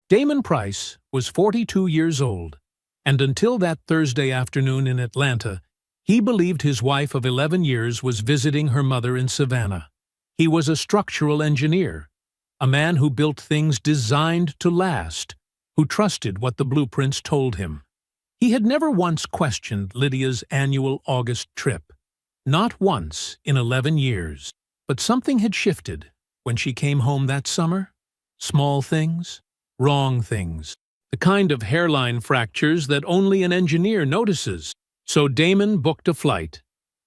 Damon Price was 42 years old, and until that Thursday afternoon in Atlanta, he believed his wife of 11 years was visiting her mother in Savannah. He was a structural engineer, a man who built things designed to last, who trusted what the blueprints told him. He had never once questioned Lydia's annual August trip. Not once in 11 years. But something had shifted when she came home that summer. Small things, wrong things. The kind of hairline fractures that only an engineer notices. So Damon booked a flight.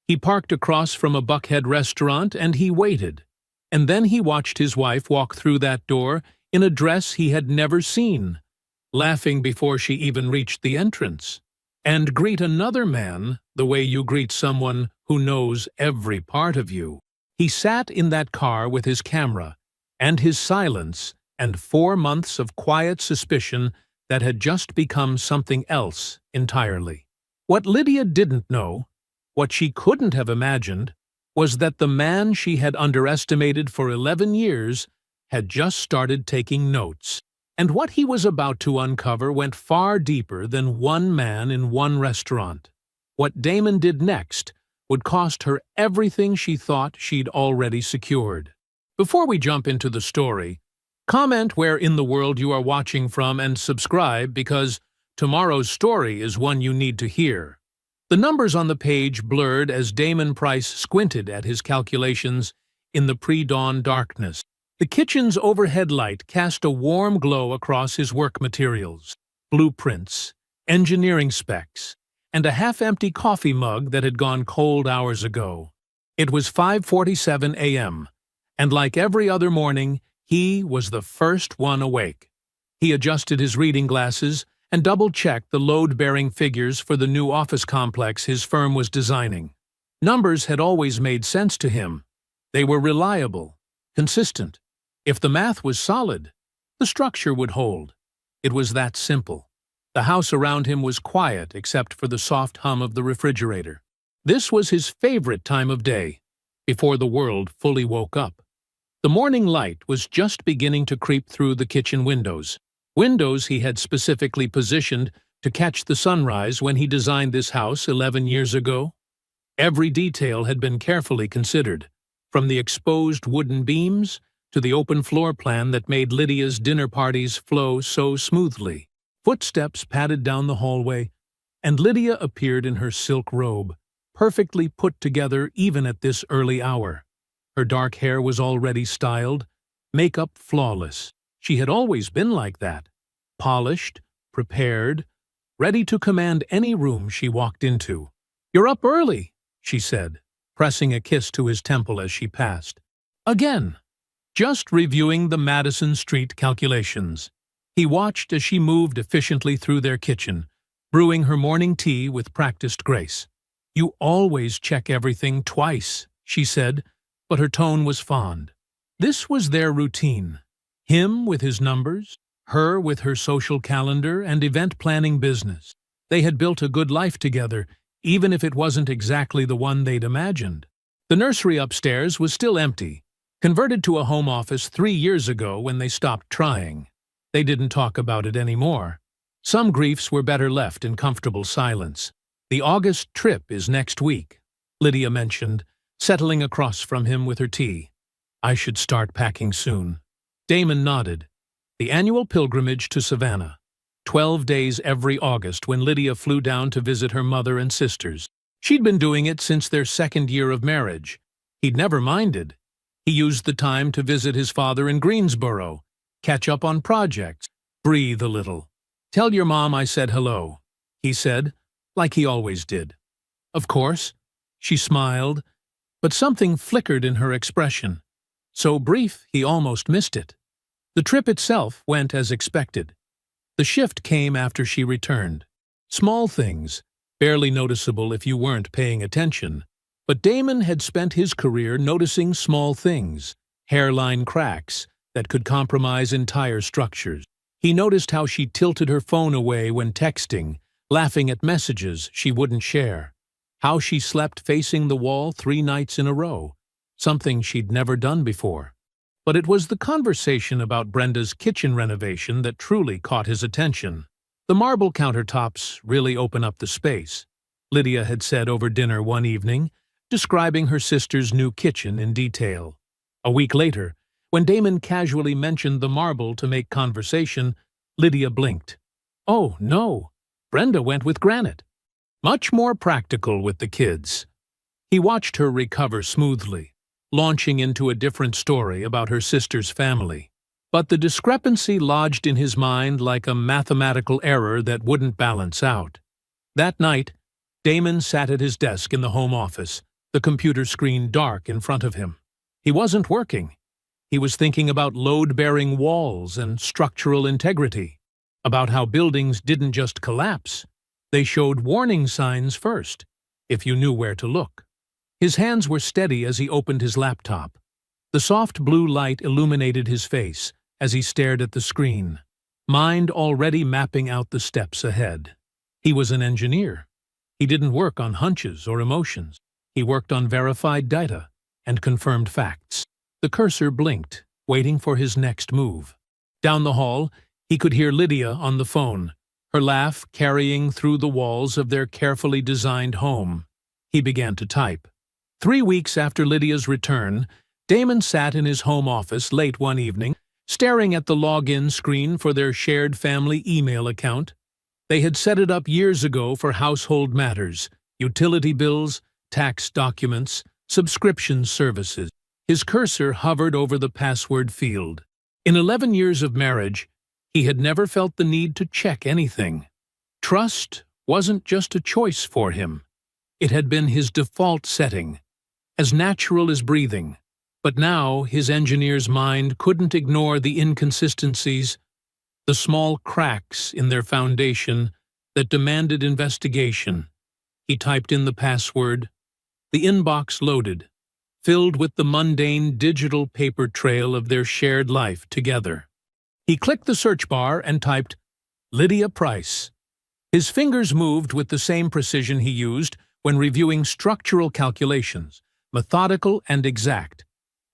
He parked across from a Buckhead restaurant and he waited. And then he watched his wife walk through that door in a dress he had never seen, laughing before she even reached the entrance, and greet another man the way you greet someone who knows every part of you. He sat in that car with his camera, and his silence, and 4 months of quiet suspicion that had just become something else entirely. What Lydia didn't know, what she couldn't have imagined, was that the man she had underestimated for 11 years had just started taking notes. And what he was about to uncover went far deeper than one man in one restaurant. What Damon did next would cost her everything she thought she'd already secured. Before we jump into the story, comment where in the world you are watching from and subscribe because tomorrow's story is one you need to hear. The numbers on the page blurred as Damon Price squinted at his calculations in the pre-dawn darkness. The kitchen's overhead light cast a warm glow across his work materials, blueprints, engineering specs, and a half-empty coffee mug that had gone cold hours ago. It was 5:47 a.m., and like every other morning, he was the first one awake. He adjusted his reading glasses and double-checked the load-bearing figures for the new office complex his firm was designing. Numbers had always made sense to him. They were reliable, consistent. If the math was solid, the structure would hold. It was that simple. The house around him was quiet except for the soft hum of the refrigerator. This was his favorite time of day, before the world fully woke up. The morning light was just beginning to creep through the kitchen windows he had specifically positioned to catch the sunrise when he designed this house 11 years ago. Every detail had been carefully considered, from the exposed wooden beams to the open floor plan that made Lydia's dinner parties flow so smoothly. Footsteps padded down the hallway, and Lydia appeared in her silk robe, perfectly put together even at this early hour. Her dark hair was already styled, makeup flawless. She had always been like that, polished, prepared, ready to command any room she walked into. "You're up early," she said, pressing a kiss to his temple as she passed. "Again." "Just reviewing the Madison Street calculations." He watched as she moved efficiently through their kitchen, brewing her morning tea with practiced grace. "You always check everything twice," she said, but her tone was fond. This was their routine. Him with his numbers, her with her social calendar and event planning business. They had built a good life together, even if it wasn't exactly the one they'd imagined. The nursery upstairs was still empty, converted to a home office 3 years ago when they stopped trying. They didn't talk about it anymore. Some griefs were better left in comfortable silence. "The August trip is next week," Lydia mentioned, settling across from him with her tea. "I should start packing soon." Damon nodded. The annual pilgrimage to Savannah. 12 days every August when Lydia flew down to visit her mother and sisters. She'd been doing it since their 2nd year of marriage. He'd never minded. He used the time to visit his father in Greensboro, catch up on projects, breathe a little. "Tell your mom I said hello," he said, like he always did. "Of course," she smiled, but something flickered in her expression. So brief he almost missed it. The trip itself went as expected. The shift came after she returned. Small things, barely noticeable if you weren't paying attention. But Damon had spent his career noticing small things, hairline cracks, that could compromise entire structures. He noticed how she tilted her phone away when texting, laughing at messages she wouldn't share. How she slept facing the wall 3 nights in a row, something she'd never done before. But it was the conversation about Brenda's kitchen renovation that truly caught his attention. The marble countertops really open up the space, Lydia had said over dinner one evening, describing her sister's new kitchen in detail. A week later, when Damon casually mentioned the marble to make conversation, Lydia blinked. Oh, no, Brenda went with granite. Much more practical with the kids. He watched her recover smoothly, launching into a different story about her sister's family. But the discrepancy lodged in his mind like a mathematical error that wouldn't balance out. That night, Damon sat at his desk in the home office, the computer screen dark in front of him. He wasn't working. He was thinking about load-bearing walls and structural integrity, about how buildings didn't just collapse. They showed warning signs first, if you knew where to look. His hands were steady as he opened his laptop. The soft blue light illuminated his face as he stared at the screen, mind already mapping out the steps ahead. He was an engineer. He didn't work on hunches or emotions. He worked on verified data and confirmed facts. The cursor blinked, waiting for his next move. Down the hall, he could hear Lydia on the phone, her laugh carrying through the walls of their carefully designed home. He began to type. 3 weeks after Lydia's return, Damon sat in his home office late one evening, staring at the login screen for their shared family email account. They had set it up years ago for household matters, utility bills, tax documents, subscription services. His cursor hovered over the password field. In 11 years of marriage, he had never felt the need to check anything. Trust wasn't just a choice for him. It had been his default setting, as natural as breathing. But now his engineer's mind couldn't ignore the inconsistencies, the small cracks in their foundation that demanded investigation. He typed in the password. The inbox loaded, filled with the mundane digital paper trail of their shared life together. He clicked the search bar and typed, Lydia Price. His fingers moved with the same precision he used when reviewing structural calculations, methodical and exact.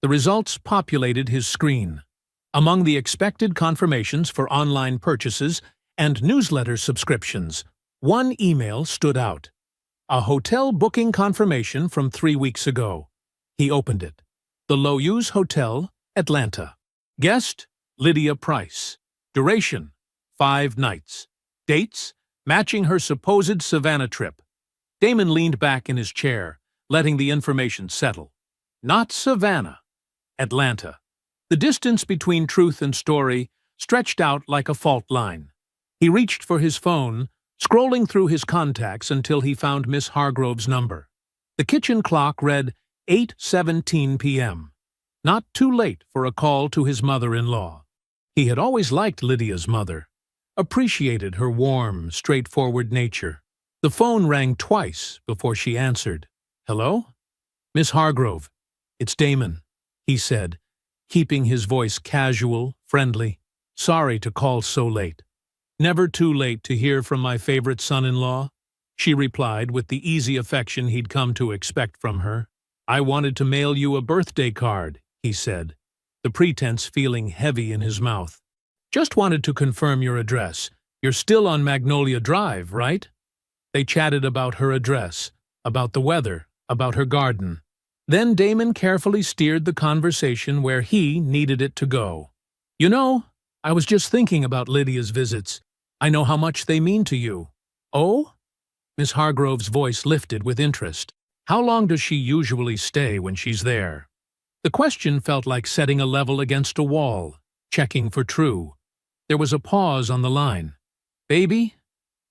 The results populated his screen. Among the expected confirmations for online purchases and newsletter subscriptions, one email stood out. A hotel booking confirmation from 3 weeks ago. He opened it. The Loews Hotel, Atlanta. Guest, Lydia Price. Duration, 5 nights. Dates, matching her supposed Savannah trip. Damon leaned back in his chair, letting the information settle. Not Savannah. Atlanta. The distance between truth and story stretched out like a fault line. He reached for his phone, scrolling through his contacts until he found Miss Hargrove's number. The kitchen clock read 8:17 p.m. Not too late for a call to his mother-in-law. He had always liked Lydia's mother, appreciated her warm, straightforward nature. The phone rang twice before she answered. Hello? Miss Hargrove, it's Damon, he said, keeping his voice casual, friendly. Sorry to call so late. Never too late to hear from my favorite son-in-law, she replied with the easy affection he'd come to expect from her. I wanted to mail you a birthday card, he said, the pretense feeling heavy in his mouth. Just wanted to confirm your address. You're still on Magnolia Drive, right? They chatted about her address, about the weather, about her garden. Then Damon carefully steered the conversation where he needed it to go. You know, I was just thinking about Lydia's visits. I know how much they mean to you. Oh? Miss Hargrove's voice lifted with interest. How long does she usually stay when she's there? The question felt like setting a level against a wall, checking for true. There was a pause on the line. Baby,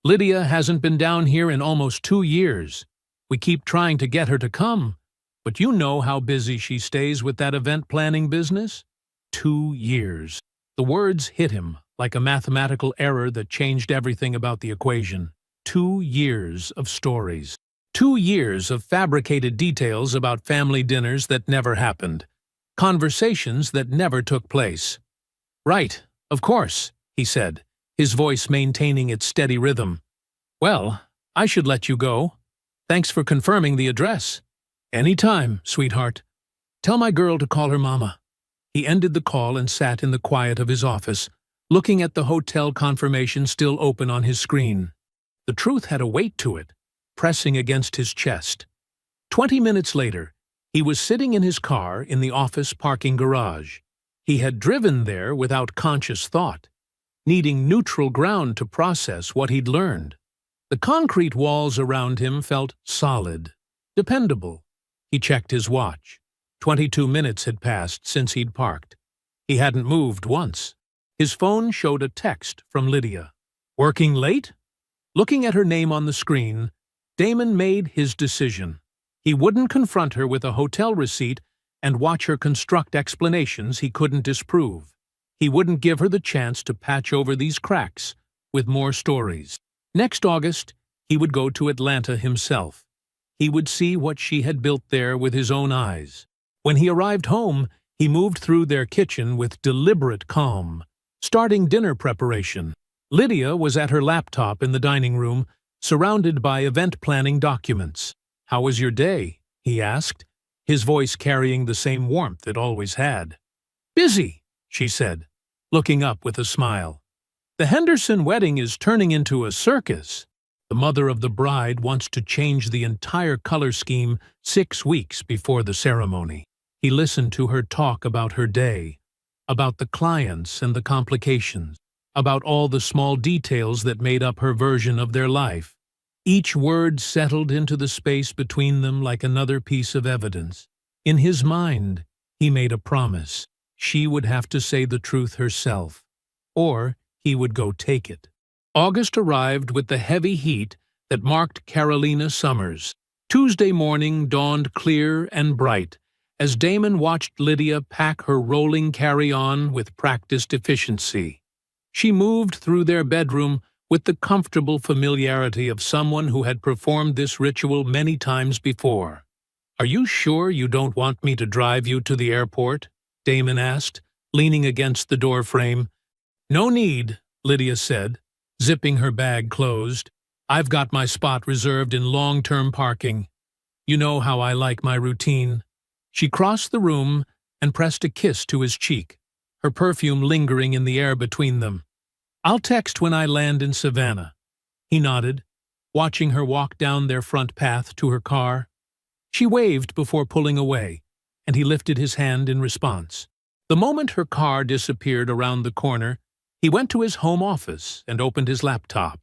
Lydia hasn't been down here in almost 2 years. We keep trying to get her to come, but you know how busy she stays with that event planning business? 2 years. The words hit him like a mathematical error that changed everything about the equation. 2 years of stories. 2 years of fabricated details about family dinners that never happened. Conversations that never took place. Right, of course, he said, his voice maintaining its steady rhythm. Well, I should let you go. Thanks for confirming the address. Any time, sweetheart. Tell my girl to call her mama. He ended the call and sat in the quiet of his office, looking at the hotel confirmation still open on his screen. The truth had a weight to it, pressing against his chest. 20 minutes later, he was sitting in his car in the office parking garage. He had driven there without conscious thought, needing neutral ground to process what he'd learned. The concrete walls around him felt solid, dependable. He checked his watch. 22 minutes had passed since he'd parked. He hadn't moved once. His phone showed a text from Lydia. "Working late?" Looking at her name on the screen, Damon made his decision. He wouldn't confront her with a hotel receipt and watch her construct explanations he couldn't disprove. He wouldn't give her the chance to patch over these cracks with more stories. Next August, he would go to Atlanta himself. He would see what she had built there with his own eyes. When he arrived home, he moved through their kitchen with deliberate calm, starting dinner preparation. Lydia was at her laptop in the dining room, surrounded by event planning documents. "How was your day?" he asked, his voice carrying the same warmth it always had. "Busy," she said, looking up with a smile. "The Henderson wedding is turning into a circus. The mother of the bride wants to change the entire color scheme 6 weeks before the ceremony." He listened to her talk about her day, about the clients and the complications, about all the small details that made up her version of their life. Each word settled into the space between them like another piece of evidence. In his mind, he made a promise. She would have to say the truth herself, or he would go take it. August arrived with the heavy heat that marked Carolina summers. Tuesday morning dawned clear and bright as Damon watched Lydia pack her rolling carry-on with practiced efficiency. She moved through their bedroom with the comfortable familiarity of someone who had performed this ritual many times before. "Are you sure you don't want me to drive you to the airport?" Damon asked, leaning against the door frame. "No need," Lydia said, zipping her bag closed. "I've got my spot reserved in long-term parking. You know how I like my routine." She crossed the room and pressed a kiss to his cheek, her perfume lingering in the air between them. "I'll text when I land in Savannah." He nodded, watching her walk down their front path to her car. She waved before pulling away, and he lifted his hand in response. The moment her car disappeared around the corner, he went to his home office and opened his laptop.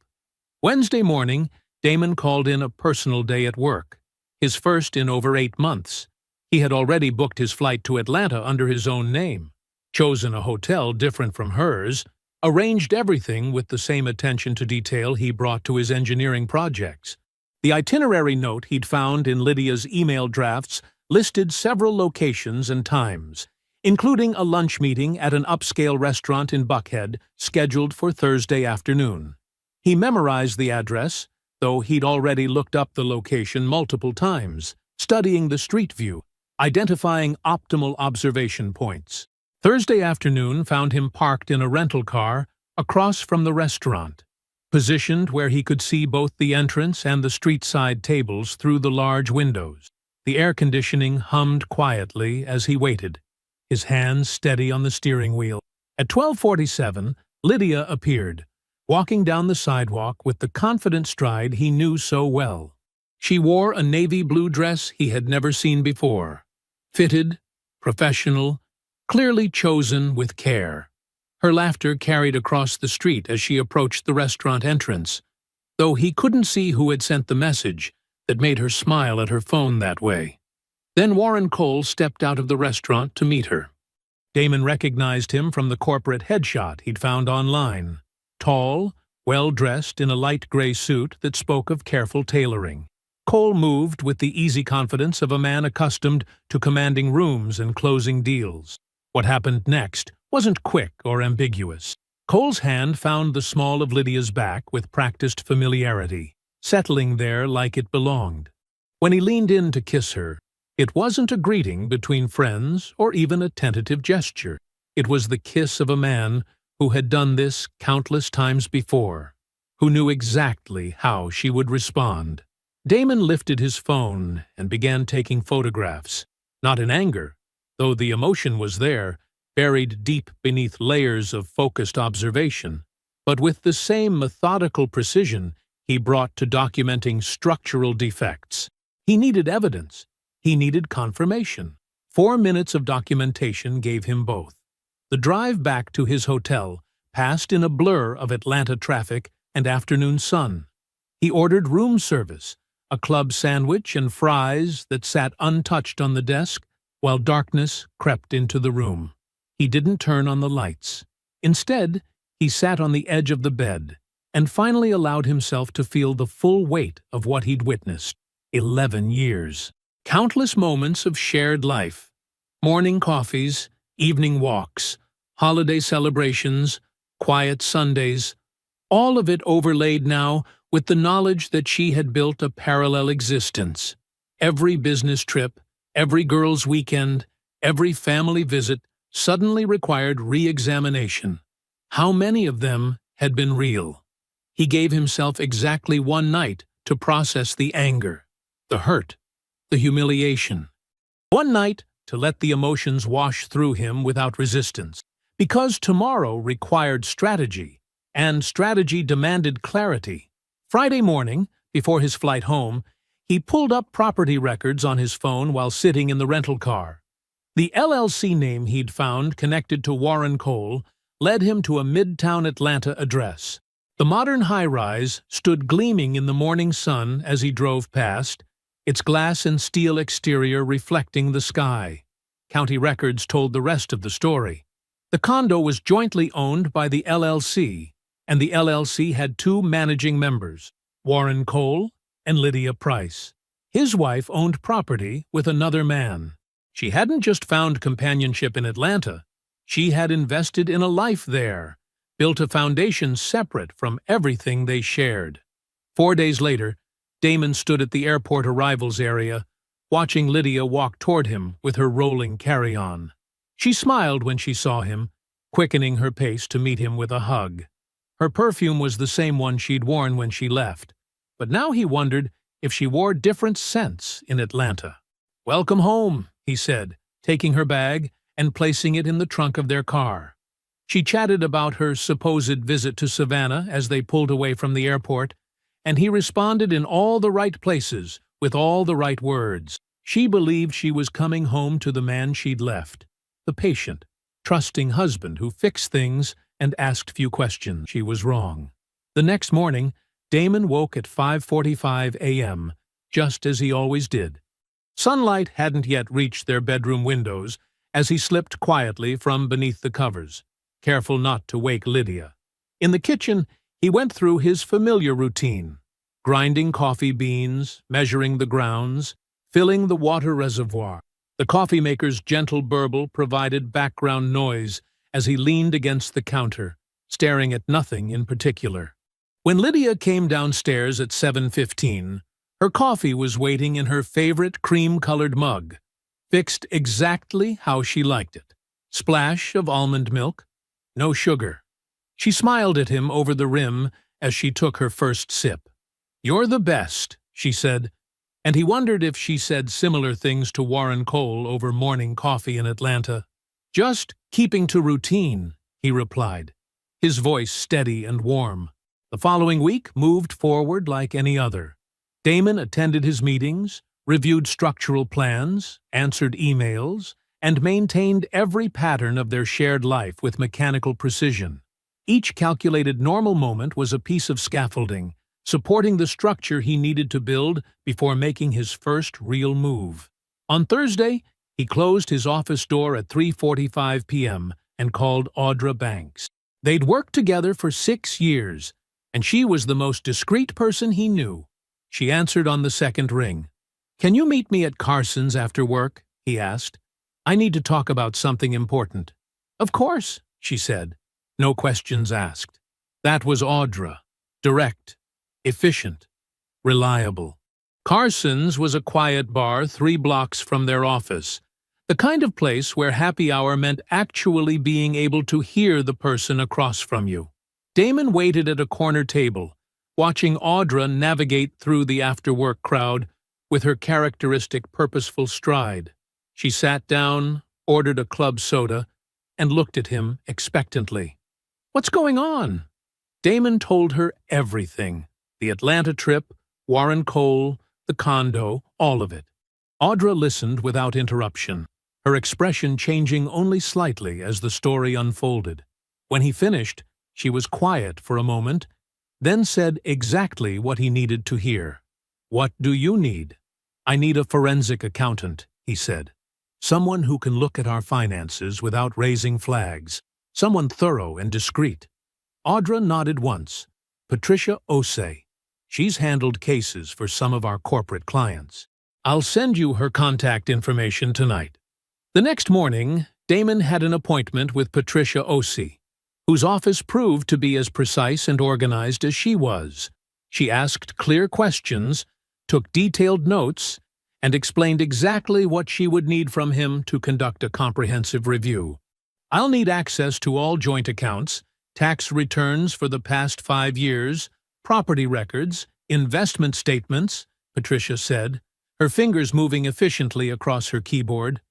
Wednesday morning, Damon called in a personal day at work, his first in over 8 months. He had already booked his flight to Atlanta under his own name, chosen a hotel different from hers, arranged everything with the same attention to detail he brought to his engineering projects. The itinerary note he'd found in Lydia's email drafts listed several locations and times, including a lunch meeting at an upscale restaurant in Buckhead scheduled for Thursday afternoon. He memorized the address, though he'd already looked up the location multiple times, studying the street view, identifying optimal observation points. Thursday afternoon found him parked in a rental car across from the restaurant, positioned where he could see both the entrance and the street-side tables through the large windows. The air conditioning hummed quietly as he waited, his hands steady on the steering wheel. At 12:47, Lydia appeared, walking down the sidewalk with the confident stride he knew so well. She wore a navy blue dress he had never seen before, fitted, professional, clearly chosen with care. Her laughter carried across the street as she approached the restaurant entrance, though he couldn't see who had sent the message that made her smile at her phone that way. Then Warren Cole stepped out of the restaurant to meet her. Damon recognized him from the corporate headshot he'd found online. Tall, well-dressed in a light gray suit that spoke of careful tailoring. Cole moved with the easy confidence of a man accustomed to commanding rooms and closing deals. What happened next wasn't quick or ambiguous. Cole's hand found the small of Lydia's back with practiced familiarity, settling there like it belonged. When he leaned in to kiss her, it wasn't a greeting between friends or even a tentative gesture. It was the kiss of a man who had done this countless times before, who knew exactly how she would respond. Damon lifted his phone and began taking photographs, not in anger, though the emotion was there, buried deep beneath layers of focused observation. But with the same methodical precision he brought to documenting structural defects. He needed evidence. He needed confirmation. 4 minutes of documentation gave him both. The drive back to his hotel passed in a blur of Atlanta traffic and afternoon sun. He ordered room service, a club sandwich and fries that sat untouched on the desk, while darkness crept into the room. He didn't turn on the lights. Instead, he sat on the edge of the bed and finally allowed himself to feel the full weight of what he'd witnessed. 11 years. Countless moments of shared life. Morning coffees, evening walks, holiday celebrations, quiet Sundays. All of it overlaid now with the knowledge that she had built a parallel existence. Every business trip, every girls' weekend, every family visit suddenly required re-examination. How many of them had been real? He gave himself exactly 1 night to process the anger, the hurt, the humiliation. 1 night to let the emotions wash through him without resistance. Because tomorrow required strategy, and strategy demanded clarity. Friday morning, before his flight home, he pulled up property records on his phone while sitting in the rental car. The LLC name he'd found connected to Warren Cole led him to a midtown Atlanta address. The modern high-rise stood gleaming in the morning sun as he drove past, its glass and steel exterior reflecting the sky. County records told the rest of the story. The condo was jointly owned by the LLC, and the LLC had 2 managing members, Warren Cole and Lydia Price. His wife owned property with another man. She hadn't just found companionship in Atlanta. She had invested in a life there, built a foundation separate from everything they shared. 4 days later, Damon stood at the airport arrivals area, watching Lydia walk toward him with her rolling carry-on. She smiled when she saw him, quickening her pace to meet him with a hug. Her perfume was the same one she'd worn when she left, but now he wondered if she wore different scents in Atlanta. "Welcome home," he said, taking her bag and placing it in the trunk of their car. She chatted about her supposed visit to Savannah as they pulled away from the airport, and he responded in all the right places, with all the right words. She believed she was coming home to the man she'd left, the patient, trusting husband who fixed things and asked few questions. She was wrong. The next morning, Damon woke at 5:45 a.m., just as he always did. Sunlight hadn't yet reached their bedroom windows as he slipped quietly from beneath the covers, careful not to wake Lydia. In the kitchen, he went through his familiar routine, grinding coffee beans, measuring the grounds, filling the water reservoir. The coffee maker's gentle burble provided background noise as he leaned against the counter, staring at nothing in particular. When Lydia came downstairs at 7:15, her coffee was waiting in her favorite cream-colored mug, fixed exactly how she liked it. Splash of almond milk, no sugar. She smiled at him over the rim as she took her first sip. "You're the best," she said, and he wondered if she said similar things to Warren Cole over morning coffee in Atlanta. "Just keeping to routine," he replied, his voice steady and warm. The following week moved forward like any other. Damon attended his meetings, reviewed structural plans, answered emails, and maintained every pattern of their shared life with mechanical precision. Each calculated normal moment was a piece of scaffolding, supporting the structure he needed to build before making his first real move. On Thursday, he closed his office door at 3:45 p.m. and called Audra Banks. They'd worked together for 6 years, and she was the most discreet person he knew. She answered on the second ring. "Can you meet me at Carson's after work?" he asked. "I need to talk about something important." "Of course," she said. No questions asked. That was Audra. Direct, efficient, reliable. Carson's was a quiet bar 3 blocks from their office, the kind of place where happy hour meant actually being able to hear the person across from you. Damon waited at a corner table, watching Audra navigate through the after-work crowd with her characteristic purposeful stride. She sat down, ordered a club soda, and looked at him expectantly. "What's going on?" Damon told her everything. The Atlanta trip, Warren Cole, the condo, all of it. Audra listened without interruption, her expression changing only slightly as the story unfolded. When he finished, she was quiet for a moment, then said exactly what he needed to hear. "What do you need?" "I need a forensic accountant," he said. "Someone who can look at our finances without raising flags. Someone thorough and discreet." Audra nodded once. "Patricia Osei. She's handled cases for some of our corporate clients. I'll send you her contact information tonight." The next morning, Damon had an appointment with Patricia Osei, whose office proved to be as precise and organized as she was. She asked clear questions, took detailed notes, and explained exactly what she would need from him to conduct a comprehensive review. "I'll need access to all joint accounts, tax returns for the past 5 years, property records, investment statements," Patricia said, her fingers moving efficiently across her keyboard.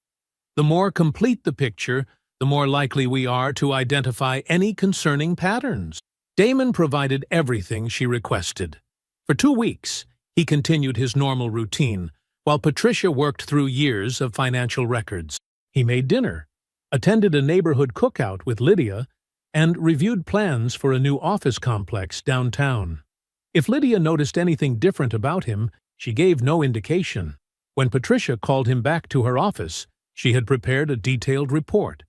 "The more complete the picture, the more likely we are to identify any concerning patterns." Damon provided everything she requested. For 2 weeks, he continued his normal routine, while Patricia worked through years of financial records. He made dinner, attended a neighborhood cookout with Lydia, and reviewed plans for a new office complex downtown. If Lydia noticed anything different about him, she gave no indication. When Patricia called him back to her office, she had prepared a detailed report.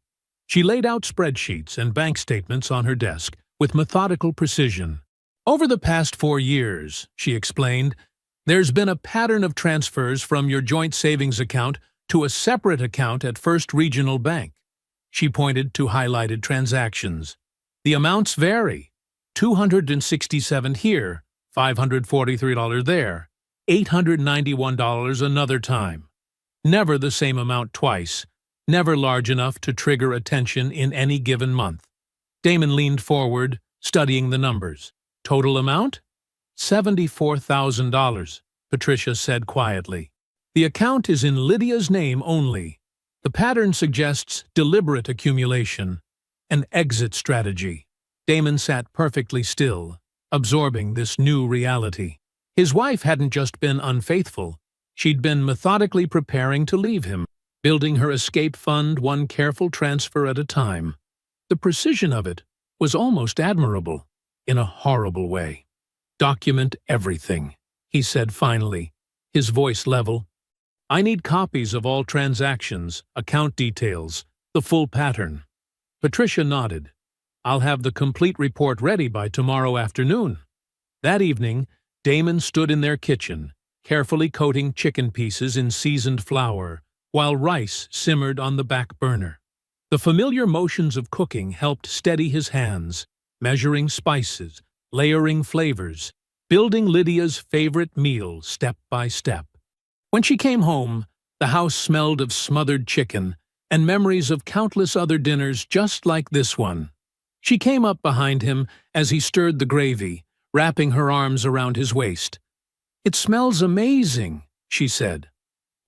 She laid out spreadsheets and bank statements on her desk with methodical precision. "Over the past 4 years," she explained, "there's been a pattern of transfers from your joint savings account to a separate account at First Regional Bank." She pointed to highlighted transactions. "The amounts vary. $267 here, $543 there, $891 another time. Never the same amount twice, never large enough to trigger attention in any given month." Damon leaned forward, studying the numbers. "Total amount? $74,000, Patricia said quietly. "The account is in Lydia's name only. The pattern suggests deliberate accumulation, an exit strategy." Damon sat perfectly still, absorbing this new reality. His wife hadn't just been unfaithful, she'd been methodically preparing to leave him, building her escape fund one careful transfer at a time. The precision of it was almost admirable, in a horrible way. "Document everything," he said finally, his voice level. "I need copies of all transactions, account details, the full pattern." Patricia nodded. "I'll have the complete report ready by tomorrow afternoon." That evening, Damon stood in their kitchen, carefully coating chicken pieces in seasoned flour, while rice simmered on the back burner. The familiar motions of cooking helped steady his hands, measuring spices, layering flavors, building Lydia's favorite meal step by step. When she came home, the house smelled of smothered chicken and memories of countless other dinners just like this one. She came up behind him as he stirred the gravy, wrapping her arms around his waist. "It smells amazing," she said.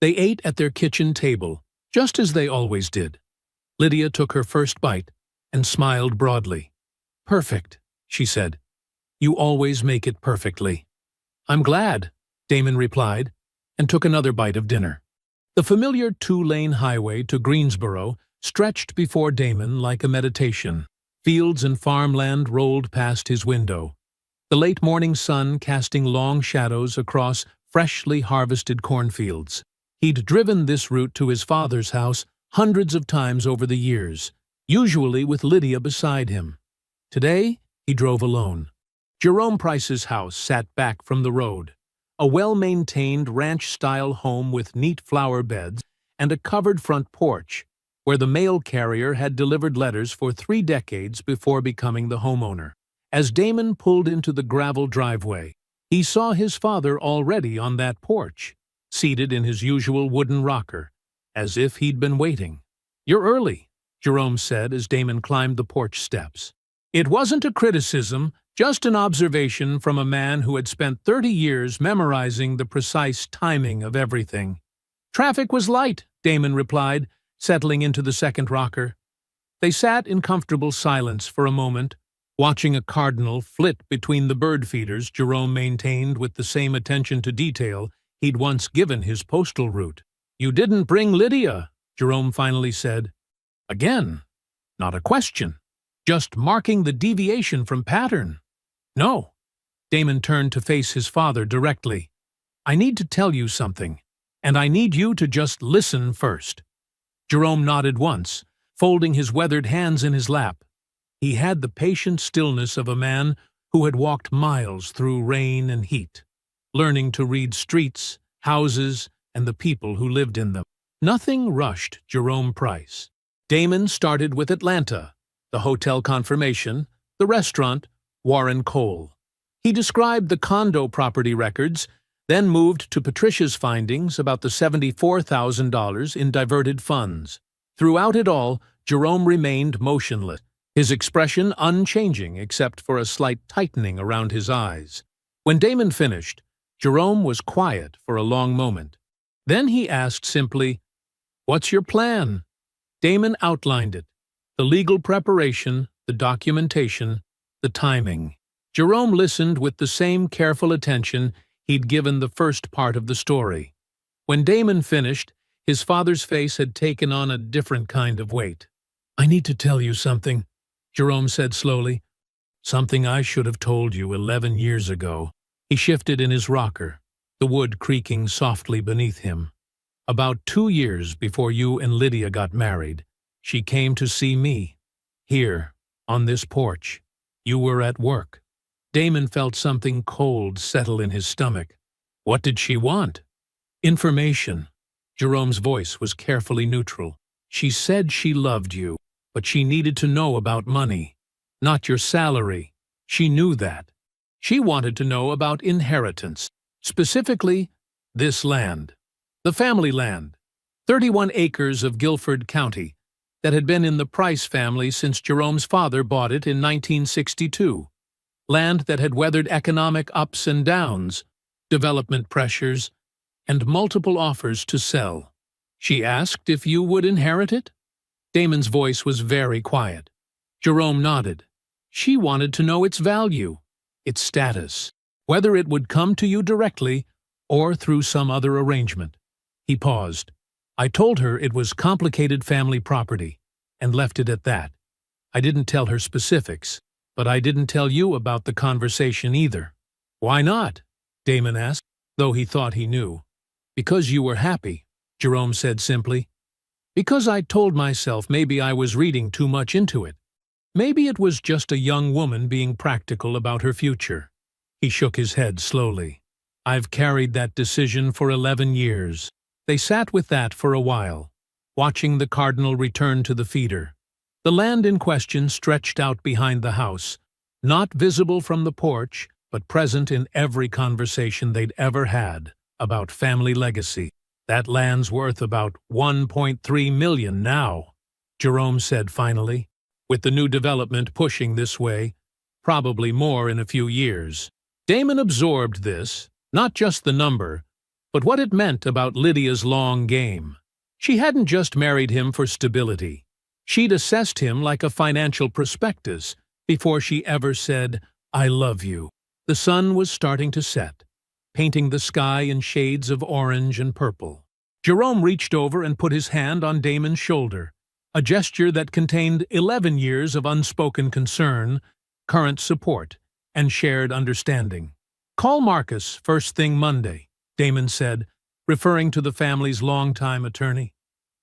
They ate at their kitchen table, just as they always did. Lydia took her first bite and smiled broadly. "Perfect," she said. "You always make it perfectly." "I'm glad," Damon replied, and took another bite of dinner. The familiar 2-lane highway to Greensboro stretched before Damon like a meditation. Fields and farmland rolled past his window, the late morning sun casting long shadows across freshly harvested cornfields. He'd driven this route to his father's house hundreds of times over the years, usually with Lydia beside him. Today, he drove alone. Jerome Price's house sat back from the road, a well-maintained ranch-style home with neat flower beds and a covered front porch, where the mail carrier had delivered letters for 3 decades before becoming the homeowner. As Damon pulled into the gravel driveway, he saw his father already on that porch, seated in his usual wooden rocker, as if he'd been waiting. "You're early," Jerome said as Damon climbed the porch steps. It wasn't a criticism, just an observation from a man who had spent 30 years memorizing the precise timing of everything. "Traffic was light," Damon replied, settling into the second rocker. They sat in comfortable silence for a moment, watching a cardinal flit between the bird feeders Jerome maintained with the same attention to detail he'd once given his postal route. "You didn't bring Lydia," Jerome finally said. Again, not a question, just marking the deviation from pattern. "No." Damon turned to face his father directly. "I need to tell you something, and I need you to just listen first." Jerome nodded once, folding his weathered hands in his lap. He had the patient stillness of a man who had walked miles through rain and heat, learning to read streets, houses, and the people who lived in them. Nothing rushed Jerome Price. Damon started with Atlanta, the hotel confirmation, the restaurant, Warren Cole. He described the condo property records, then moved to Patricia's findings about the $74,000 in diverted funds. Throughout it all, Jerome remained motionless, his expression unchanging except for a slight tightening around his eyes. When Damon finished, Jerome was quiet for a long moment. Then he asked simply, "What's your plan?" Damon outlined it: the legal preparation, the documentation, the timing. Jerome listened with the same careful attention he'd given the first part of the story. When Damon finished, his father's face had taken on a different kind of weight. "I need to tell you something," Jerome said slowly. "Something I should have told you 11 years ago." He shifted in his rocker, the wood creaking softly beneath him. "About 2 years before you and Lydia got married, she came to see me. Here, on this porch. You were at work." Damon felt something cold settle in his stomach. What did she want? "Information." Jerome's voice was carefully neutral. "She said she loved you, but she needed to know about money, not your salary. She knew that. She wanted to know about inheritance, specifically this land. The family land, 31 acres of Guilford County, that had been in the Price family since Jerome's father bought it in 1962. Land that had weathered economic ups and downs, development pressures, and multiple offers to sell. She asked if you would inherit it?" Damon's voice was very quiet. Jerome nodded. "She wanted to know its value, its status, whether it would come to you directly or through some other arrangement." He paused. "I told her it was complicated family property, and left it at that. I didn't tell her specifics, but I didn't tell you about the conversation either." "Why not?" Damon asked, though he thought he knew. "Because you were happy," Jerome said simply. "Because I told myself maybe I was reading too much into it. Maybe it was just a young woman being practical about her future." He shook his head slowly. "I've carried that decision for 11 years. They sat with that for a while, watching the cardinal return to the feeder. The land in question stretched out behind the house, not visible from the porch, but present in every conversation they'd ever had about family legacy. "That land's worth about $1.3 million now," Jerome said finally. "With the new development pushing this way, probably more in a few years." Damon absorbed this, not just the number, but what it meant about Lydia's long game. She hadn't just married him for stability. She'd assessed him like a financial prospectus before she ever said, "I love you." The sun was starting to set, painting the sky in shades of orange and purple. Jerome reached over and put his hand on Damon's shoulder, a gesture that contained 11 years of unspoken concern, current support, and shared understanding. "Call Marcus first thing Monday," Damon said, referring to the family's longtime attorney.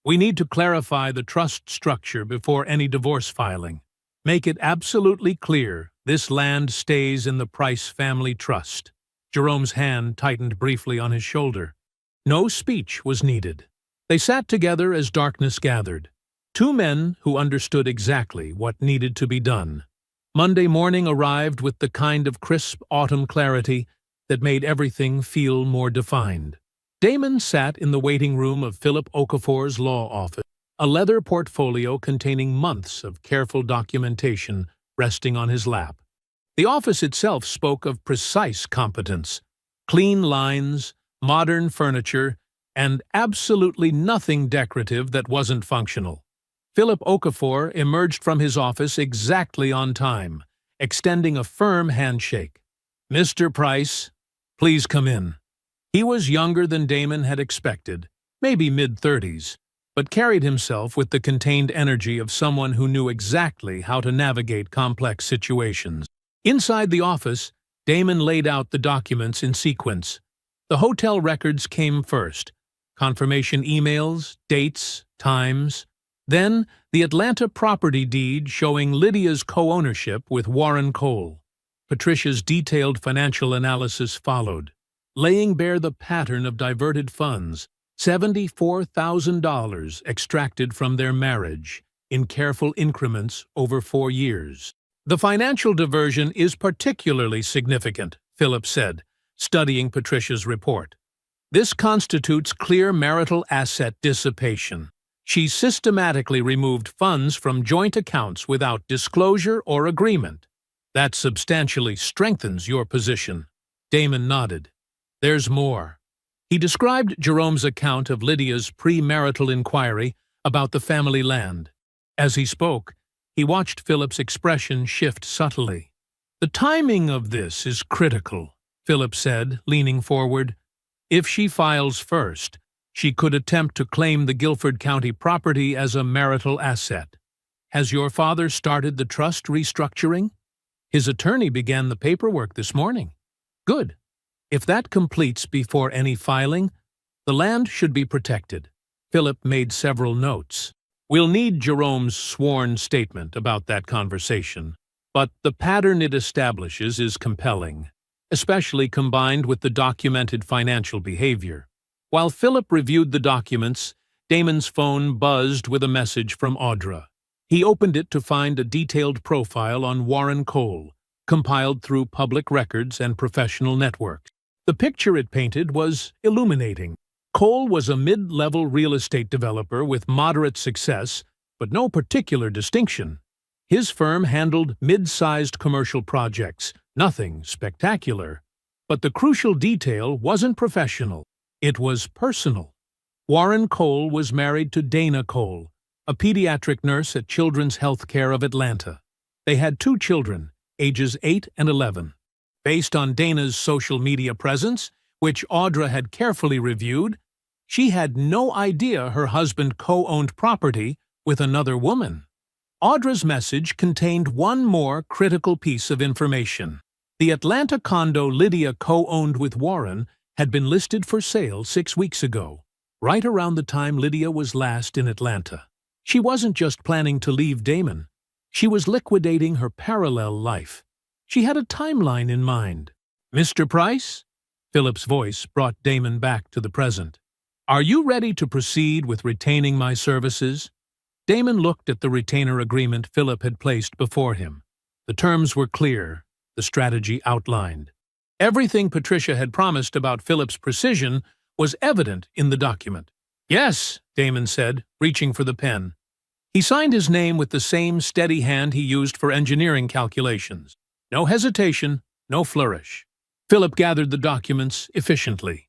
"We need to clarify the trust structure before any divorce filing. Make it absolutely clear this land stays in the Price family trust." Jerome's hand tightened briefly on his shoulder. No speech was needed. They sat together as darkness gathered, two men who understood exactly what needed to be done. Monday morning arrived with the kind of crisp autumn clarity that made everything feel more defined. Damon sat in the waiting room of Philip Okafor's law office, a leather portfolio containing months of careful documentation resting on his lap. The office itself spoke of precise competence, clean lines, modern furniture, and absolutely nothing decorative that wasn't functional. Philip Okafor emerged from his office exactly on time, extending a firm handshake. "Mr. Price, please come in." He was younger than Damon had expected, maybe mid-30s, but carried himself with the contained energy of someone who knew exactly how to navigate complex situations. Inside the office, Damon laid out the documents in sequence. The hotel records came first, confirmation emails, dates, times. Then, the Atlanta property deed showing Lydia's co-ownership with Warren Cole. Patricia's detailed financial analysis followed, laying bare the pattern of diverted funds, $74,000 extracted from their marriage, in careful increments over 4 years. "The financial diversion is particularly significant," Philip said, studying Patricia's report. "This constitutes clear marital asset dissipation. She systematically removed funds from joint accounts without disclosure or agreement. That substantially strengthens your position." Damon nodded. "There's more." He described Jerome's account of Lydia's premarital inquiry about the family land. As he spoke, he watched Philip's expression shift subtly. "The timing of this is critical," Philip said, leaning forward. "If she files first, she could attempt to claim the Guilford County property as a marital asset. Has your father started the trust restructuring?" "His attorney began the paperwork this morning." "Good. If that completes before any filing, the land should be protected." Philip made several notes. "We'll need Jerome's sworn statement about that conversation, but the pattern it establishes is compelling, especially combined with the documented financial behavior." While Philip reviewed the documents, Damon's phone buzzed with a message from Audra. He opened it to find a detailed profile on Warren Cole, compiled through public records and professional networks. The picture it painted was illuminating. Cole was a mid-level real estate developer with moderate success, but no particular distinction. His firm handled mid-sized commercial projects, nothing spectacular. But the crucial detail wasn't professional. It was personal. Warren Cole was married to Dana Cole, a pediatric nurse at Children's Healthcare of Atlanta. They had 2 children, ages 8 and 11. Based on Dana's social media presence, which Audra had carefully reviewed, she had no idea her husband co-owned property with another woman. Audra's message contained one more critical piece of information. The Atlanta condo Lydia co-owned with Warren had been listed for sale 6 weeks ago, right around the time Lydia was last in Atlanta. She wasn't just planning to leave Damon. She was liquidating her parallel life. She had a timeline in mind. "Mr. Price?" Philip's voice brought Damon back to the present. "Are you ready to proceed with retaining my services?" Damon looked at the retainer agreement Philip had placed before him. The terms were clear, the strategy outlined. Everything Patricia had promised about Philip's precision was evident in the document. "Yes," Damon said, reaching for the pen. He signed his name with the same steady hand he used for engineering calculations. No hesitation, no flourish. Philip gathered the documents efficiently.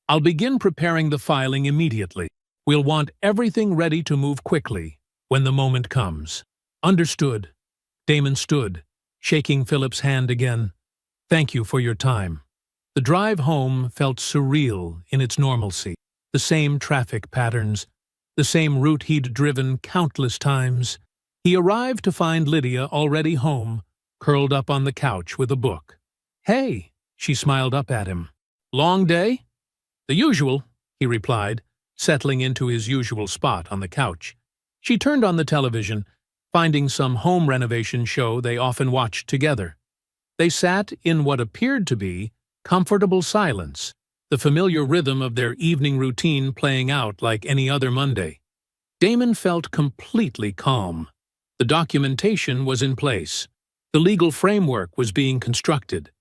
"I'll begin preparing the filing immediately. We'll want everything ready to move quickly when the moment comes." "Understood." Damon stood, shaking Philip's hand again. "Thank you for your time." The drive home felt surreal in its normalcy. The same traffic patterns, the same route he'd driven countless times. He arrived to find Lydia already home, curled up on the couch with a book. "Hey," she smiled up at him. "Long day?" "The usual," he replied, settling into his usual spot on the couch. She turned on the television, finding some home renovation show they often watched together. They sat in what appeared to be comfortable silence, the familiar rhythm of their evening routine playing out like any other Monday. Damon felt completely calm. The documentation was in place. The legal framework was being constructed.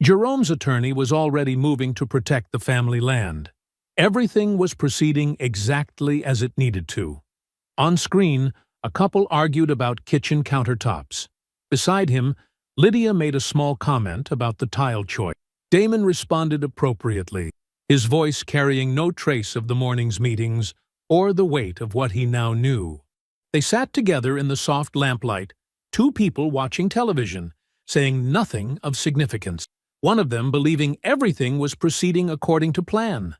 Jerome's attorney was already moving to protect the family land. Everything was proceeding exactly as it needed to. On screen, a couple argued about kitchen countertops. Beside him, Lydia made a small comment about the tile choice. Damon responded appropriately, his voice carrying no trace of the morning's meetings or the weight of what he now knew. They sat together in the soft lamplight, two people watching television, saying nothing of significance. One of them believing everything was proceeding according to plan,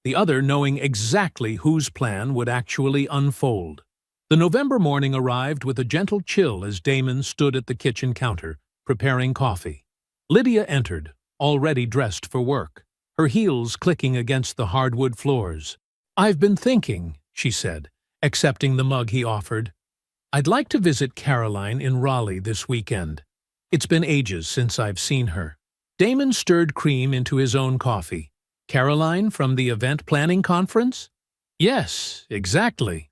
the other knowing exactly whose plan would actually unfold. The November morning arrived with a gentle chill as Damon stood at the kitchen counter, preparing coffee. Lydia entered, already dressed for work, her heels clicking against the hardwood floors. "I've been thinking," she said, accepting the mug he offered. "I'd like to visit Caroline in Raleigh this weekend. It's been ages since I've seen her." Damon stirred cream into his own coffee. "Caroline from the event planning conference?" "Yes, exactly."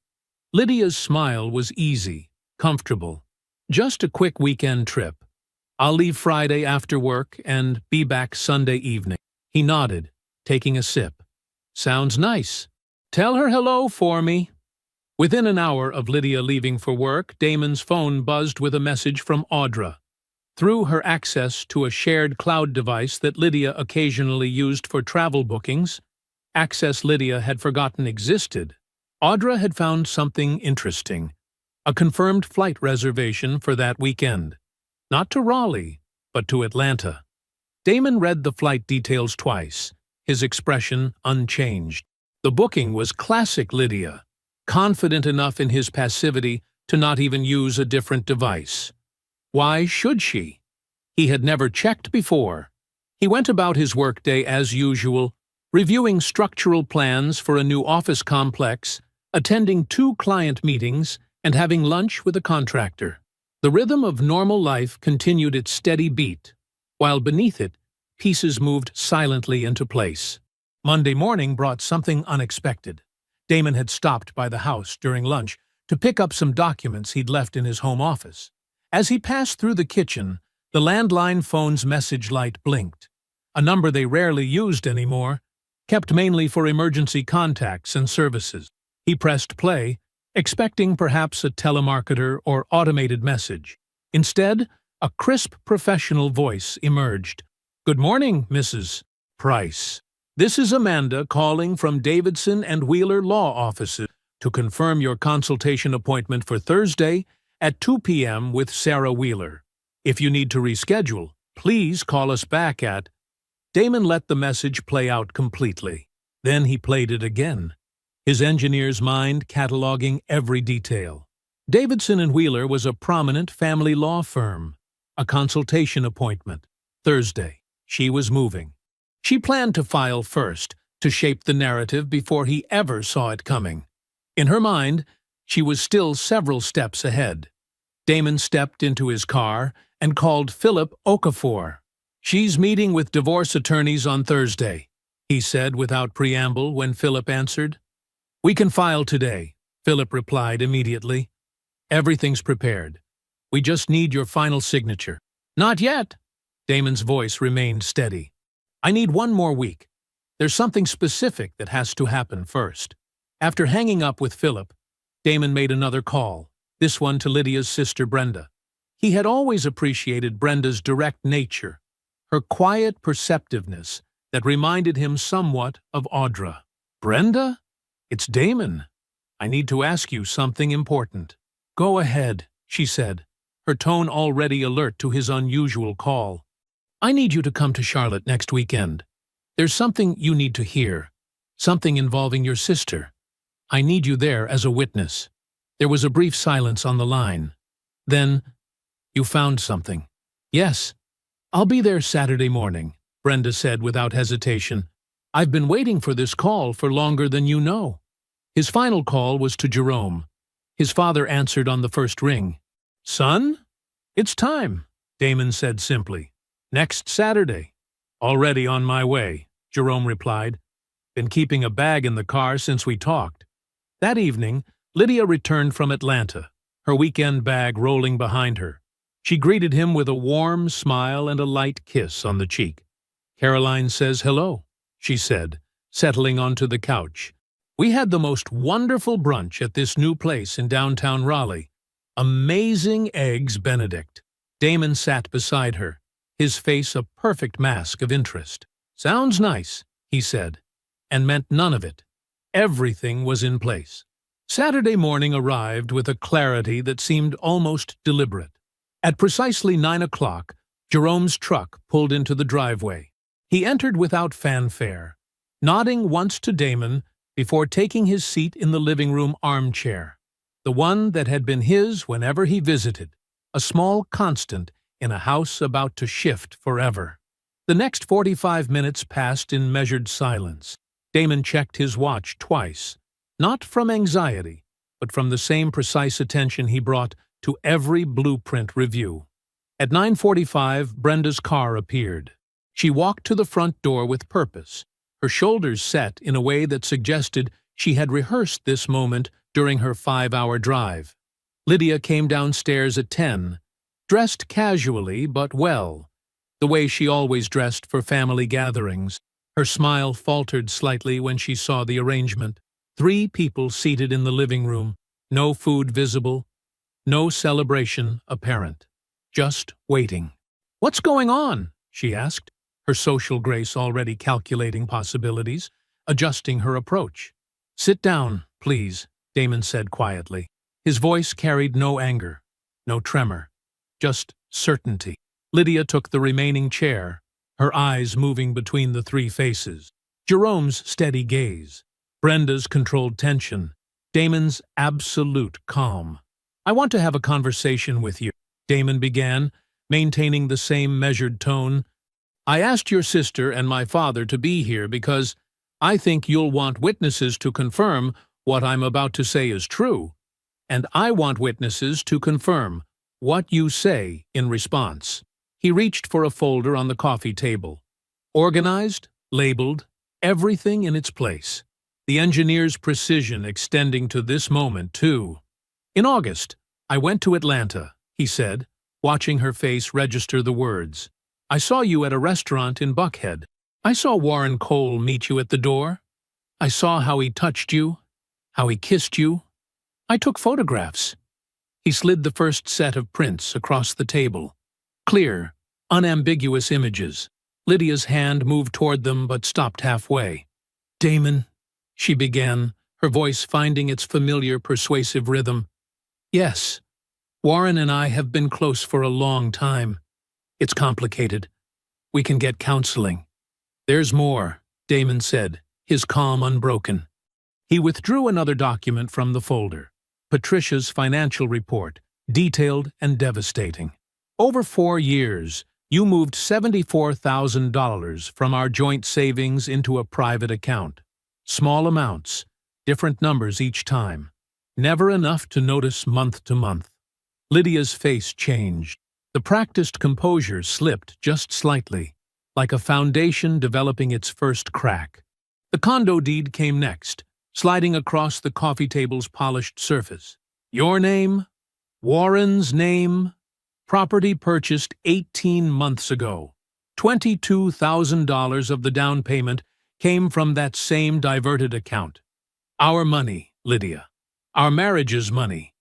Lydia's smile was easy, comfortable. "Just a quick weekend trip. I'll leave Friday after work and be back Sunday evening." He nodded, taking a sip. "Sounds nice. Tell her hello for me." Within an hour of Lydia leaving for work, Damon's phone buzzed with a message from Audra. Through her access to a shared cloud device that Lydia occasionally used for travel bookings, access Lydia had forgotten existed, Audra had found something interesting, a confirmed flight reservation for that weekend. Not to Raleigh, but to Atlanta. Damon read the flight details twice, his expression unchanged. The booking was classic Lydia, confident enough in his passivity to not even use a different device. Why should she? He had never checked before. He went about his workday as usual, reviewing structural plans for a new office complex, attending 2 client meetings, and having lunch with a contractor. The rhythm of normal life continued its steady beat, while beneath it, pieces moved silently into place. Monday morning brought something unexpected. Damon had stopped by the house during lunch to pick up some documents he'd left in his home office. As he passed through the kitchen, the landline phone's message light blinked, a number they rarely used anymore, kept mainly for emergency contacts and services. He pressed play, expecting perhaps a telemarketer or automated message. Instead, a crisp professional voice emerged. "Good morning, Mrs. Price. This is Amanda calling from Davidson and Wheeler Law Offices to confirm your consultation appointment for Thursday at 2 p.m. with Sarah Wheeler. If you need to reschedule, please call us back at—" Damon let the message play out completely. Then he played it again, his engineer's mind cataloging every detail. Davidson and Wheeler was a prominent family law firm. A consultation appointment. Thursday. She was moving. She planned to file first, to shape the narrative before he ever saw it coming. In her mind, she was still several steps ahead. Damon stepped into his car and called Philip Okafor. "She's meeting with divorce attorneys on Thursday," he said without preamble when Philip answered. "We can file today," Philip replied immediately. "Everything's prepared. We just need your final signature." "Not yet." Damon's voice remained steady. "I need 1 more week. There's something specific that has to happen first." After hanging up with Philip, Damon made another call, this one to Lydia's sister Brenda. He had always appreciated Brenda's direct nature, her quiet perceptiveness that reminded him somewhat of Audra. "Brenda? It's Damon. I need to ask you something important." "Go ahead," she said, her tone already alert to his unusual call. "I need you to come to Charlotte next weekend. There's something you need to hear, something involving your sister. I need you there as a witness." There was a brief silence on the line. Then, "You found something." "Yes. I'll be there Saturday morning," Brenda said without hesitation. "I've been waiting for this call for longer than you know." His final call was to Jerome. His father answered on the first ring. "Son? It's time," Damon said simply. "Next Saturday." "Already on my way," Jerome replied. "Been keeping a bag in the car since we talked." That evening, Lydia returned from Atlanta, her weekend bag rolling behind her. She greeted him with a warm smile and a light kiss on the cheek. "Caroline says hello," she said, settling onto the couch. "We had the most wonderful brunch at this new place in downtown Raleigh. Amazing Eggs Benedict." Damon sat beside her, his face a perfect mask of interest. "Sounds nice," he said, and meant none of it. Everything was in place. Saturday morning arrived with a clarity that seemed almost deliberate. At precisely 9 o'clock, Jerome's truck pulled into the driveway. He entered without fanfare, nodding once to Damon before taking his seat in the living room armchair, the one that had been his whenever he visited, a small constant in a house about to shift forever. The next 45 minutes passed in measured silence. Damon checked his watch twice, not from anxiety, but from the same precise attention he brought to every blueprint review. At 9:45, Brenda's car appeared. She walked to the front door with purpose, her shoulders set in a way that suggested she had rehearsed this moment during her 5-hour drive. Lydia came downstairs at 10, dressed casually but well, the way she always dressed for family gatherings. Her smile faltered slightly when she saw the arrangement. 3 people seated in the living room, no food visible, no celebration apparent, just waiting. "What's going on?" she asked, her social grace already calculating possibilities, adjusting her approach. "Sit down, please," Damon said quietly. His voice carried no anger, no tremor, just certainty. Lydia took the remaining chair, her eyes moving between the 3 faces. Jerome's steady gaze, Brenda's controlled tension, Damon's absolute calm. "I want to have a conversation with you," Damon began, maintaining the same measured tone. "I asked your sister and my father to be here because I think you'll want witnesses to confirm what I'm about to say is true, and I want witnesses to confirm what you say in response." He reached for a folder on the coffee table. Organized, labeled, everything in its place. The engineer's precision extending to this moment, too. "In August, I went to Atlanta," he said, watching her face register the words. "I saw you at a restaurant in Buckhead. I saw Warren Cole meet you at the door. I saw how he touched you, how he kissed you. I took photographs." He slid the first set of prints across the table. Clear, unambiguous images. Lydia's hand moved toward them but stopped halfway. "Damon," she began, her voice finding its familiar persuasive rhythm. "Yes, Warren and I have been close for a long time. It's complicated. We can get counseling." "There's more," Damon said, his calm unbroken. He withdrew another document from the folder. Patricia's financial report, detailed and devastating. "Over 4 years, you moved $74,000 from our joint savings into a private account. Small amounts, different numbers each time. Never enough to notice month to month." Lydia's face changed. The practiced composure slipped just slightly, like a foundation developing its first crack. The condo deed came next, sliding across the coffee table's polished surface. "Your name, Warren's name, property purchased 18 months ago. $22,000 of the down payment came from that same diverted account. Our money, Lydia, our marriage's money,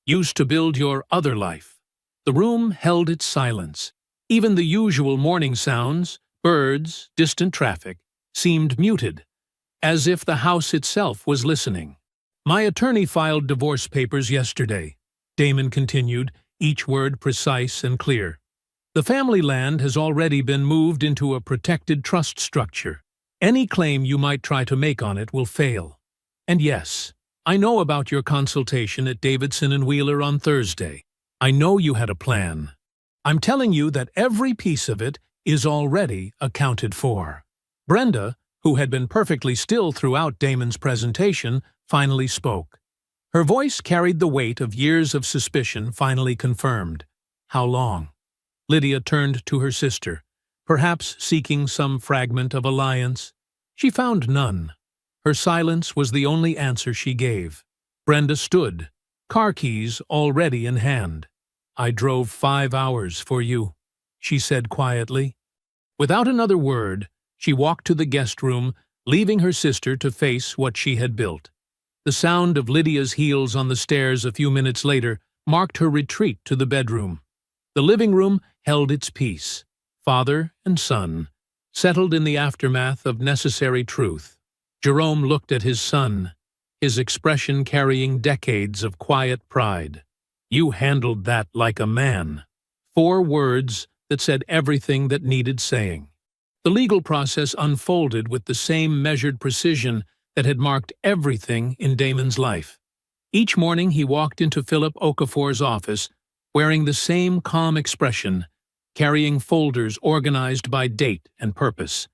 used to build your other life." The room held its silence. Even the usual morning sounds, birds, distant traffic, seemed muted, as if the house itself was listening. "My attorney filed divorce papers yesterday," Damon continued, each word precise and clear. "The family land has already been moved into a protected trust structure. Any claim you might try to make on it will fail. And yes, I know about your consultation at Davidson and Wheeler on Thursday. I know you had a plan. I'm telling you that every piece of it is already accounted for." Brenda, who had been perfectly still throughout Damon's presentation, finally spoke. Her voice carried the weight of years of suspicion finally confirmed. "How long?" Lydia turned to her sister, perhaps seeking some fragment of alliance. She found none. Her silence was the only answer she gave. Brenda stood, car keys already in hand. "I drove 5 hours for you," she said quietly. Without another word, she walked to the guest room, leaving her sister to face what she had built. The sound of Lydia's heels on the stairs a few minutes later marked her retreat to the bedroom. The living room held its peace. Father and son, settled in the aftermath of necessary truth. Jerome looked at his son, his expression carrying decades of quiet pride. "You handled that like a man." 4 words that said everything that needed saying. The legal process unfolded with the same measured precision that had marked everything in Damon's life. Each morning he walked into Philip Okafor's office, wearing the same calm expression, carrying folders organized by date and purpose.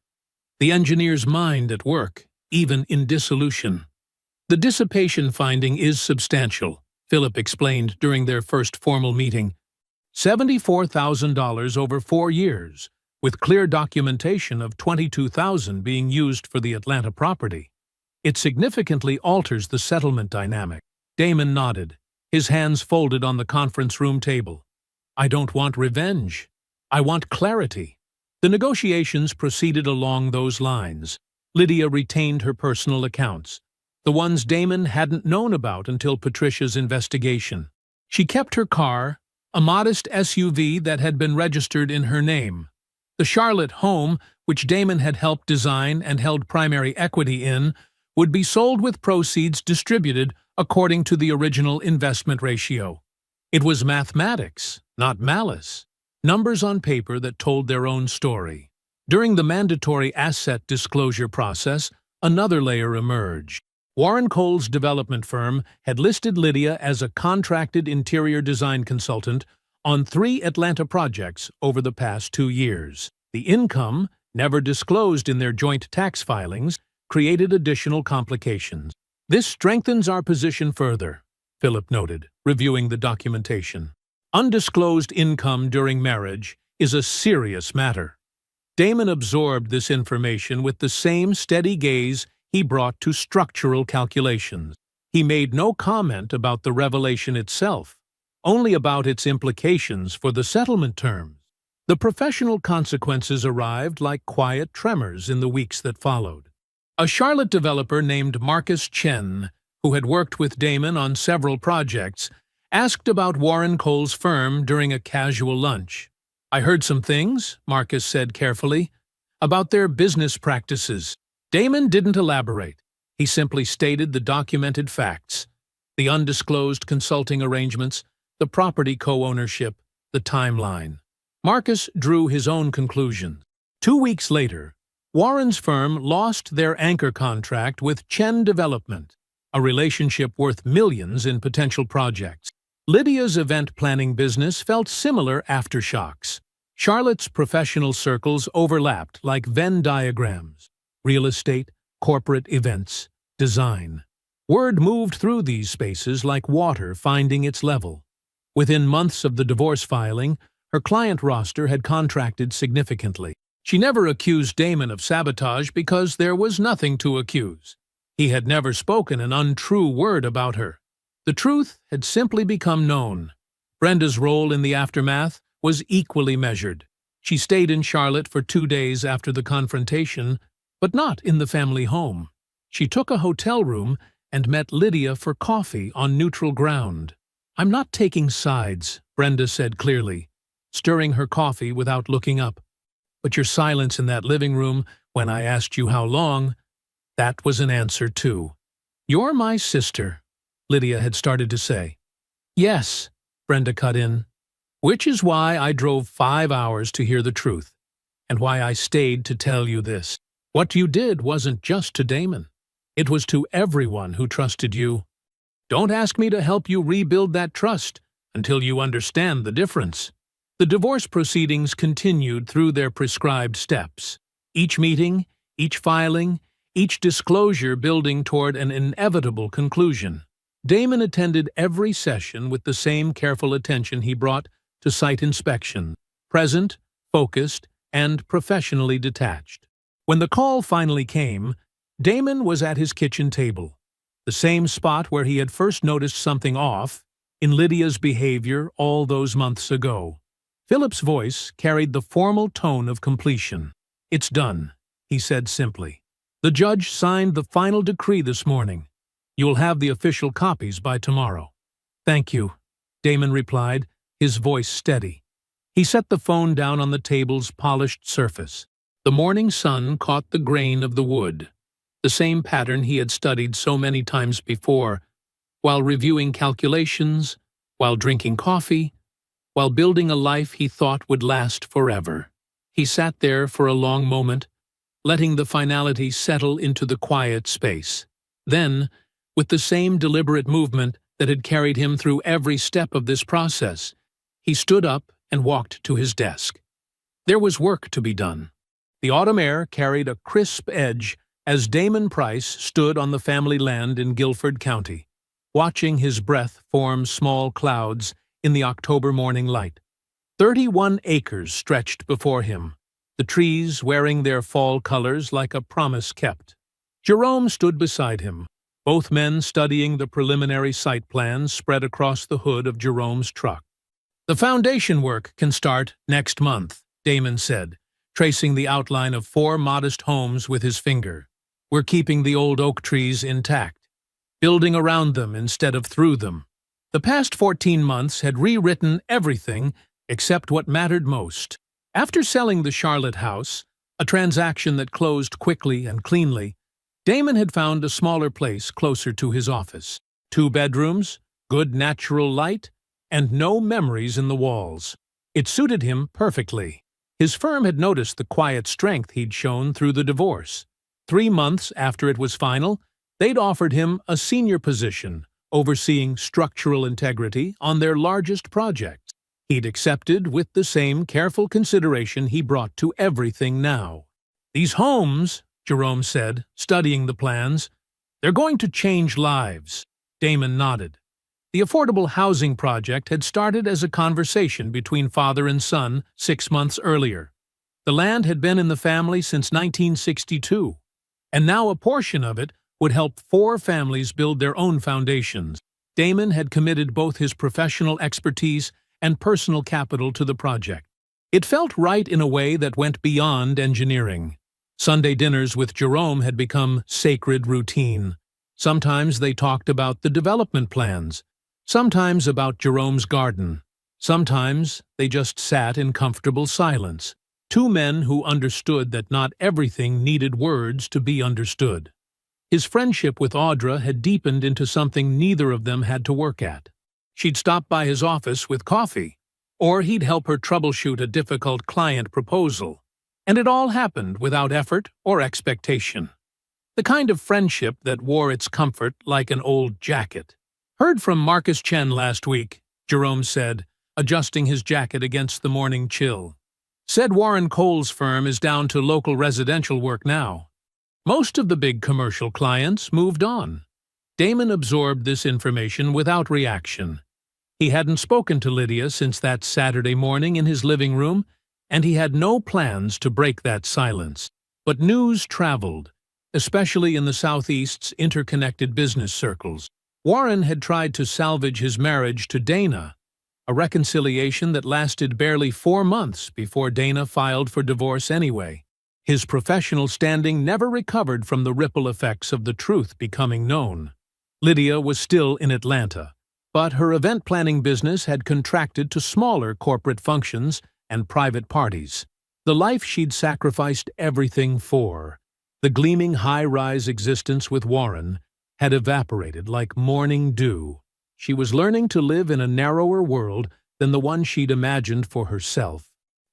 The engineer's mind at work, even in dissolution. "The dissipation finding is substantial," Philip explained during their first formal meeting. $74,000 over 4 years, with clear documentation of $22,000 being used for the Atlanta property. "It significantly alters the settlement dynamic." Damon nodded, his hands folded on the conference room table. "I don't want revenge. I want clarity." The negotiations proceeded along those lines. Lydia retained her personal accounts, the ones Damon hadn't known about until Patricia's investigation. She kept her car, a modest SUV that had been registered in her name. The Charlotte home, which Damon had helped design and held primary equity in, would be sold with proceeds distributed according to the original investment ratio. It was mathematics, not malice. Numbers on paper that told their own story. During the mandatory asset disclosure process, another layer emerged. Warren Cole's development firm had listed Lydia as a contracted interior design consultant on 3 Atlanta projects over the past 2 years. The income, never disclosed in their joint tax filings, created additional complications. "This strengthens our position further," Philip noted, reviewing the documentation. "Undisclosed income during marriage is a serious matter." Damon absorbed this information with the same steady gaze he brought to structural calculations. He made no comment about the revelation itself, only about its implications for the settlement terms. The professional consequences arrived like quiet tremors in the weeks that followed. A Charlotte developer named Marcus Chen, who had worked with Damon on several projects, asked about Warren Cole's firm during a casual lunch. "I heard some things," Marcus said carefully, "about their business practices." Damon didn't elaborate. He simply stated the documented facts, the undisclosed consulting arrangements, the property co-ownership, the timeline. Marcus drew his own conclusions. 2 weeks later, Warren's firm lost their anchor contract with Chen Development, a relationship worth millions in potential projects. Lydia's event planning business felt similar aftershocks. Charlotte's professional circles overlapped like Venn diagrams. Real estate, corporate events, design. Word moved through these spaces like water finding its level. Within months of the divorce filing, her client roster had contracted significantly. She never accused Damon of sabotage because there was nothing to accuse. He had never spoken an untrue word about her. The truth had simply become known. Brenda's role in the aftermath was equally measured. She stayed in Charlotte for 2 days after the confrontation, but not in the family home. She took a hotel room and met Lydia for coffee on neutral ground. "I'm not taking sides," Brenda said clearly, stirring her coffee without looking up. "But your silence in that living room when I asked you how long, that was an answer too." "You're my sister," Lydia had started to say. "Yes," Brenda cut in, "which is why I drove 5 hours to hear the truth, and why I stayed to tell you this. What you did wasn't just to Damon. It was to everyone who trusted you. Don't ask me to help you rebuild that trust until you understand the difference." The divorce proceedings continued through their prescribed steps. Each meeting, each filing, each disclosure building toward an inevitable conclusion. Damon attended every session with the same careful attention he brought to site inspection, present, focused, and professionally detached. When the call finally came, Damon was at his kitchen table, the same spot where he had first noticed something off in Lydia's behavior all those months ago. Philip's voice carried the formal tone of completion. "It's done," he said simply. "The judge signed the final decree this morning. You'll have the official copies by tomorrow." "Thank you," Damon replied, his voice steady. He set the phone down on the table's polished surface. The morning sun caught the grain of the wood, the same pattern he had studied so many times before, while reviewing calculations, while drinking coffee, while building a life he thought would last forever. He sat there for a long moment, letting the finality settle into the quiet space. Then, with the same deliberate movement that had carried him through every step of this process, he stood up and walked to his desk. There was work to be done. The autumn air carried a crisp edge as Damon Price stood on the family land in Guilford County, watching his breath form small clouds in the October morning light. 31 acres stretched before him, the trees wearing their fall colors like a promise kept. Jerome stood beside him, both men studying the preliminary site plans spread across the hood of Jerome's truck. "The foundation work can start next month," Damon said, tracing the outline of 4 modest homes with his finger. "We're keeping the old oak trees intact, building around them instead of through them." The past 14 months had rewritten everything except what mattered most. After selling the Charlotte house, a transaction that closed quickly and cleanly, Damon had found a smaller place closer to his office. 2 bedrooms, good natural light, and no memories in the walls. It suited him perfectly. His firm had noticed the quiet strength he'd shown through the divorce. 3 months after it was final, they'd offered him a senior position, overseeing structural integrity on their largest project. He'd accepted with the same careful consideration he brought to everything now. "These homes," Jerome said, studying the plans, "they're going to change lives." Damon nodded. The affordable housing project had started as a conversation between father and son 6 months earlier. The land had been in the family since 1962, and now a portion of it would help 4 families build their own foundations. Damon had committed both his professional expertise and personal capital to the project. It felt right in a way that went beyond engineering. Sunday dinners with Jerome had become sacred routine. Sometimes they talked about the development plans, sometimes about Jerome's garden. Sometimes they just sat in comfortable silence, 2 men who understood that not everything needed words to be understood. His friendship with Audra had deepened into something neither of them had to work at. She'd stop by his office with coffee, or he'd help her troubleshoot a difficult client proposal. And it all happened without effort or expectation. The kind of friendship that wore its comfort like an old jacket. "Heard from Marcus Chen last week," Jerome said, adjusting his jacket against the morning chill. "Said Warren Cole's firm is down to local residential work now. Most of the big commercial clients moved on." Damon absorbed this information without reaction. He hadn't spoken to Lydia since that Saturday morning in his living room, and he had no plans to break that silence. But news traveled, especially in the Southeast's interconnected business circles. Warren had tried to salvage his marriage to Dana, a reconciliation that lasted barely 4 months before Dana filed for divorce anyway. His professional standing never recovered from the ripple effects of the truth becoming known. Lydia was still in Atlanta, but her event planning business had contracted to smaller corporate functions and private parties. The life she'd sacrificed everything for, the gleaming high-rise existence with Warren, had evaporated like morning dew. She was learning to live in a narrower world than the one she'd imagined for herself.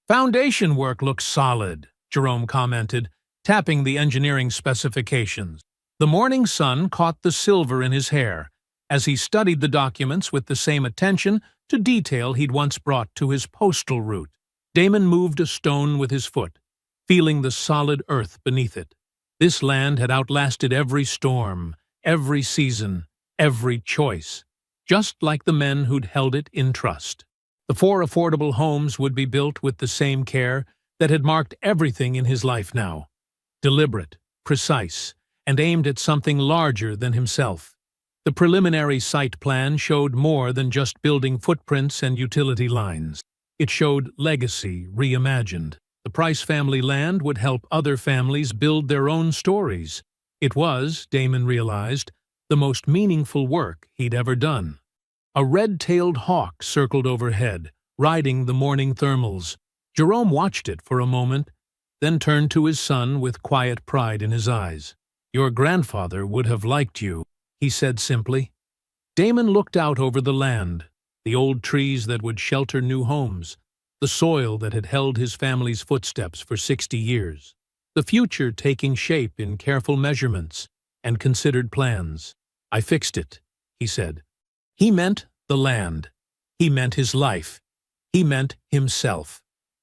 "Foundation work looks solid," Jerome commented, tapping the engineering specifications. The morning sun caught the silver in his hair as he studied the documents with the same attention to detail he'd once brought to his postal route. Damon moved a stone with his foot, feeling the solid earth beneath it. This land had outlasted every storm, every season, every choice, just like the men who'd held it in trust. The 4 affordable homes would be built with the same care that had marked everything in his life now. Deliberate, precise, and aimed at something larger than himself. The preliminary site plan showed more than just building footprints and utility lines. It showed legacy reimagined. The Price family land would help other families build their own stories. It was, Damon realized, the most meaningful work he'd ever done. A red-tailed hawk circled overhead, riding the morning thermals. Jerome watched it for a moment, then turned to his son with quiet pride in his eyes. Your grandfather would have liked you, he said simply. Damon looked out over the land, the old trees that would shelter new homes, the soil that had held his family's footsteps for 60 years, the future taking shape in careful measurements and considered plans. I fixed it, he said. He meant the land. He meant his life. He meant himself.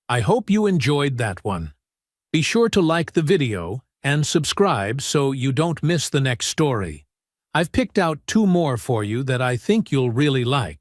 I hope you enjoyed that one. Be sure to like the video and subscribe so you don't miss the next story. I've picked out 2 more for you that I think you'll really like.